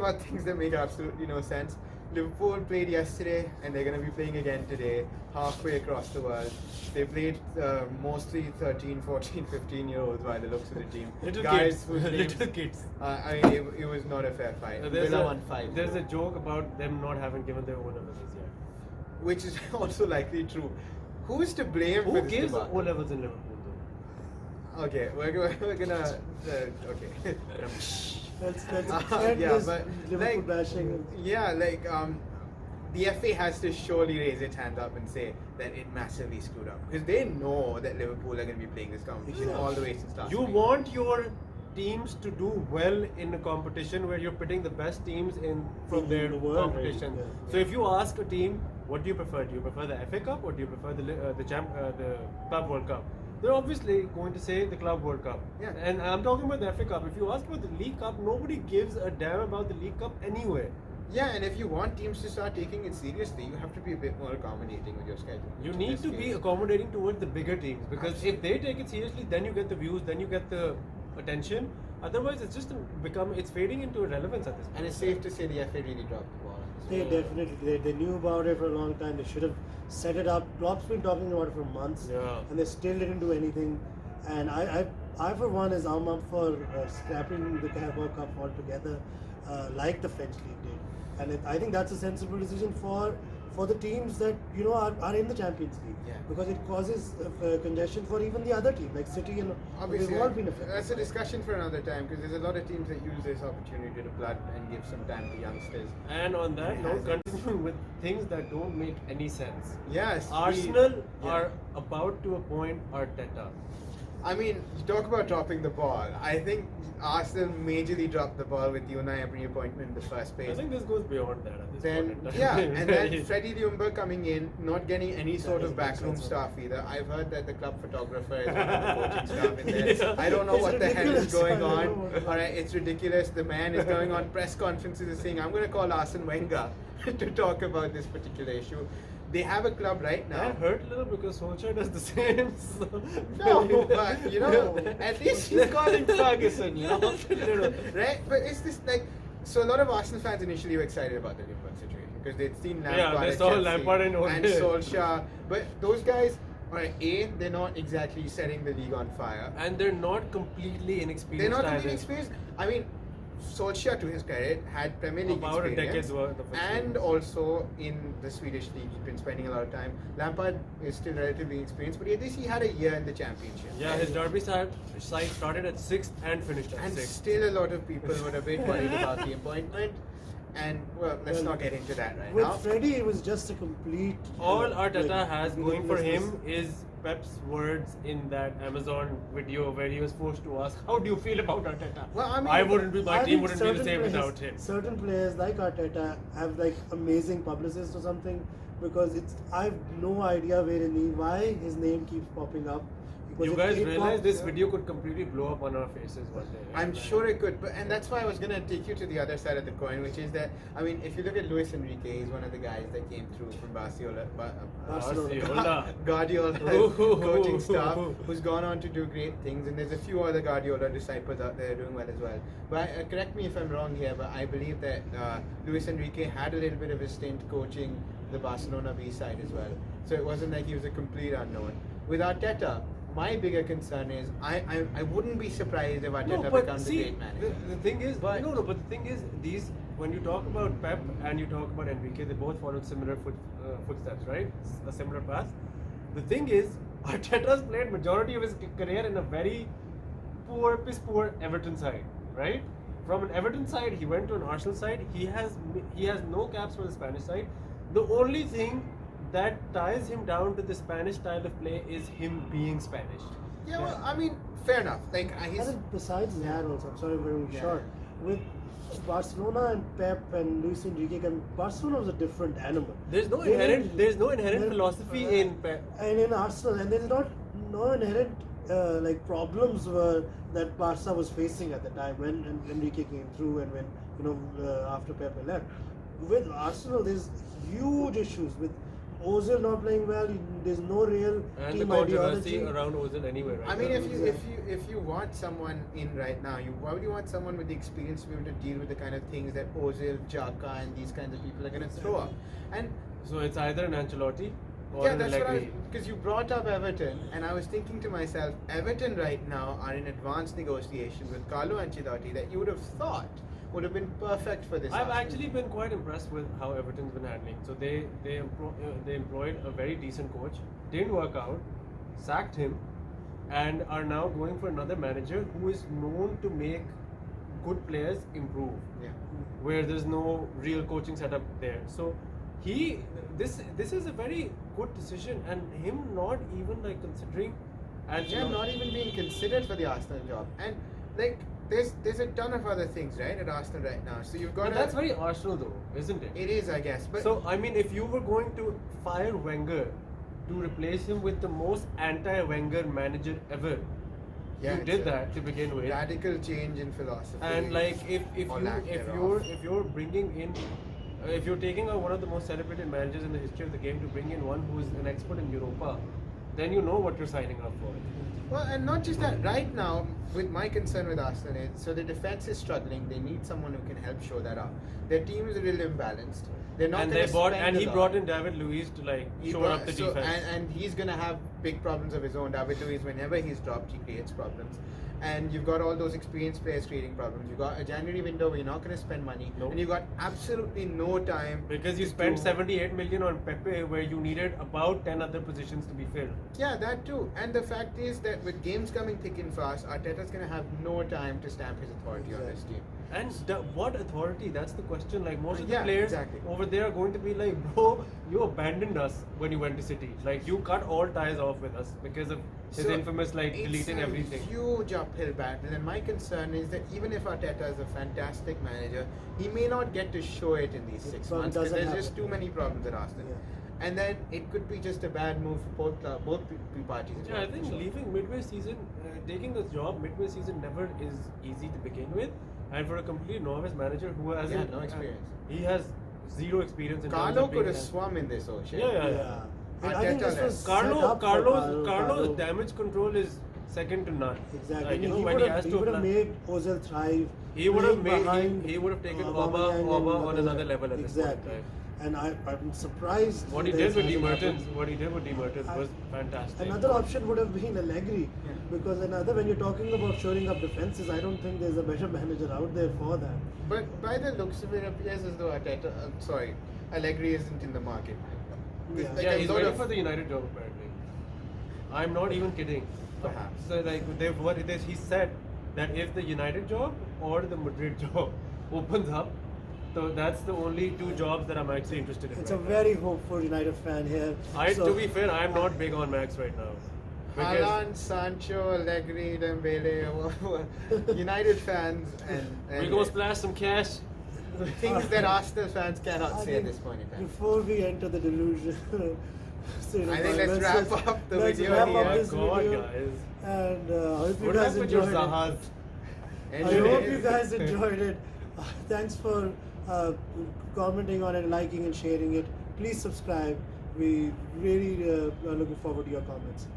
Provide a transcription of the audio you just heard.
about things that make absolutely no sense. Liverpool played yesterday and they're going to be playing again today, halfway across the world. They played mostly 13, 14, 15-year-olds by the looks of the team. Little Guys kids. whose names- Little kids. I mean, it was not a fair fight. Villa won 5. There's a joke about them not having given their O-levels yet. Which is also likely true. Who is to blame for Who this gives debacle? O-levels in Liverpool though? Okay, we're gonna... okay. Let's Yeah, this but, Liverpool like, bashing. Yeah, the FA has to surely raise its hand up and say that it massively screwed up, because they know that Liverpool are going to be playing this competition all the way since last You week. want your teams to do well in a competition where you're pitting the best teams from In their the world, competition. right? Yeah. So if you ask a team, what do you prefer? Do you prefer the FA Cup or do you prefer the Club World Cup? They're obviously going to say the Club World Cup. Yeah. And I'm talking about the FA Cup. If you ask about the League Cup, nobody gives a damn about the League Cup anyway. Yeah, and if you want teams to start taking it seriously, you have to be a bit more accommodating with your schedule. You In need this to be case. accommodating towards the bigger teams, because if they take it seriously, then you get the views, then you get the attention. Otherwise, it's just it's fading into irrelevance at this point. And it's safe to say the FA really dropped the ball. They definitely they knew about it for a long time. They should have set it up. Klopp's been talking about it for months, Yeah. and they still didn't do anything. And I for one is I'm up for scrapping the Carabao Cup altogether, like the French league did. And I think that's a sensible decision for the teams that are in the Champions League, Yeah. because it causes congestion for even the other teams like City and Obviously, they've all been affected. that's a discussion for another time, because there's a lot of teams that use this opportunity to blood and give some time to youngsters. And on that Yeah. note, continuing with things that don't make any sense. Yes, Arsenal yeah. are about to appoint Arteta. I mean, you talk about dropping the ball. I think Arsenal majorly dropped the ball with the Unai Emery appointment in the first place. I think this goes beyond that at this Then, point in time. yeah, and then Freddie Ljungberg coming in, not getting any sort Yeah, of that makes backroom sense. staff either. I've heard that the club photographer is one of the coaching staff in there. Yeah. I don't know It's what the hell is ridiculous. going I don't on. know what- Alright, it's ridiculous. The man is going on press conferences and saying, I'm going to call Arsene Wenger to talk about this particular issue. They have a club right now. That hurt a little because Solskjaer does the same. So. No, but at least he's calling Ferguson, right? But it's this so a lot of Arsenal fans initially were excited about the Liverpool situation because they'd seen Lampard, Yeah, they at saw Chelsea Lampard and Solskjaer, but those guys, they're not exactly setting the league on fire. And they're not completely inexperienced. They're not either. really experienced. I mean, Solskjaer, to his credit, had Premier League About a experience, decade's worth of experience. and also in the Swedish league, he's been spending a lot of time. Lampard is still relatively experienced, but at least he had a year in the Championship. Yeah, his derby side started at 6th and finished at And 6th. still a lot of people were a bit worried about the appointment. And, well, let's not get into that right With now. Freddie, it was just a complete. All Arteta like, has going for him ridiculousness. is Pep's words in that Amazon video where he was forced to ask, "How do you feel about Arteta?" Well, I mean, my team think wouldn't be the certain same players- without him. Certain players like Arteta have like amazing publicists or something, because I have no idea why his name keeps popping up. Because You it- guys it realize pops- this video could completely blow up on our faces one day. right? I'm sure it could, and that's why I was gonna take you to the other side of the coin, which is that if you look at Luis Enrique, he's one of the guys that came through from Barcelona, Barcelona. Guardiola's Ooh. coaching staff, who's gone on to do great things, and there's a few other Guardiola disciples out there doing well as well. But correct me if I'm wrong here, but I believe that Luis Enrique had a little bit of a stint coaching the Barcelona B side as well, so it wasn't like he was a complete unknown. With Arteta, my bigger concern is I wouldn't be surprised if Arteta becomes a great manager. the thing is, But- but the thing is, when you talk about Pep and you talk about Enrique, they both followed similar footsteps, right? A similar path. The thing is, Arteta's played majority of his career in a very piss poor Everton side, right? From an Everton side, he went to an Arsenal side. He has no caps for the Spanish side. The only thing that ties him down to the Spanish style of play is him being Spanish. Yeah, well, I mean, fair enough. I He's think besides that also, I'm sorry, very Yeah. short. With Barcelona and Pep and Luis Enrique, Barcelona was a different animal. There's no They inherent didn't- philosophy in Pep. And in Arsenal, and there's no inherent problems that Barca was facing at the time when Enrique came through and when after Pep left. With Arsenal, there's huge issues with Ozil not playing well, there's no real And the team controversy ideology. around Ozil anyway, right? I mean, now. if you want someone in right now, why would you want someone with the experience to be able to deal with the kind of things that Ozil, Xhaka, and these kinds of people are going to throw up? And So it's either an Ancelotti or yeah, an that's what Allegri. because you brought up Everton, and I was thinking to myself, Everton right now are in advanced negotiation with Carlo Ancelotti that you would have thought would have been perfect for this. I've Arsenal. actually been quite impressed with how Everton's been handling. So they employed a very decent coach, didn't work out, sacked him, and are now going for another manager who is known to make good players improve. Yeah. Where there's no real coaching setup there. So this is a very good decision, and him not even like considering Yeah, not even being considered for the Arsenal job, and like there's a ton of other things right at Arsenal right now. So you've got But that's very Arsenal though, isn't it? It is, I guess, but So I mean, if you were going to fire Wenger to replace him with the most anti-Wenger manager ever, yeah, you it's did a that to begin with. radical change in philosophy. And like if or lack thereof. you're bringing in if you're taking out one of the most celebrated managers in the history of the game to bring in one who's an expert in Europa, then you know what you're signing up for. Well, and not just that. Right now, with my concern with Arsenal is, so the defense is struggling. They need someone who can help show that up. Their team is a little imbalanced. They're not. And gonna they bought spend and a he lot. brought in David Luiz to like shore up the defense. And he's gonna have big problems of his own. David Luiz, whenever he's dropped, he creates problems. And you've got all those experienced players creating problems. You've got a January window where you're not going to spend money, Nope. and you've got absolutely no time Because you to spent do- 78 million on Pepe, where you needed about 10 other positions to be filled. Yeah, that too. And the fact is that with games coming thick and fast, Arteta's going to have no time to stamp his authority on this team. And what authority? That's the question. Like most of the Yeah, players exactly. over there are going to be like, bro, you abandoned us when you went to City. Like you cut all ties off with us because of his So, infamous like it's deleting a everything. huge uphill battle, and my concern is that even if Arteta is a fantastic manager, he may not get to show it in these 6 probably months because doesn't there's just happen. too many problems at Arsenal. Yeah. And then it could be just a bad move for both parties. Yeah, I think leaving midway season, taking a job midway season never is easy to begin with, and for a completely novice manager who has no experience. he has zero experience in terms Carlo of being could have a- swum in this ocean. Yeah. And I think this Arteta was left. set up for Carlo's damage control is second to none. Exactly. Like, you know, he when would he have, has he to would have apply- made Ozil thrive. He would have playing made behind he would have taken Aubameyang and Oba on Mbappe. another level at this Exactly. point. Right? And I'm surprised. What he that did this with Di hasn't Mertens, happened. what he did with Di Mertens was fantastic. Another option would have been Allegri, because when you're talking about shoring up defenses, I don't think there's a better manager out there for that. But by the looks of it, appears as though Allegri isn't in the market. Yeah. Like Yeah, a he's lot waiting of- for the United job apparently. I'm not even kidding. Perhaps. So like he said that if the United job or the Madrid job opens up, so that's the only two jobs that I'm actually interested in. It's a right very hopeful United fan here. now. So- To be fair, I'm not big on Max right now. Because Haaland, Sancho, Allegri, Dembele, United fans, and we're gonna splash some cash. things that Arsenal fans cannot I say at think this point in time. Before we enter the delusion, I think let's wrap up the let's video wrap here. up this God, video. guys. And I hope you What guys happened with your enjoyed it. Zahas? I hope you guys enjoyed it. Thanks for commenting on it, liking and sharing it. Please subscribe. We really are looking forward to your comments.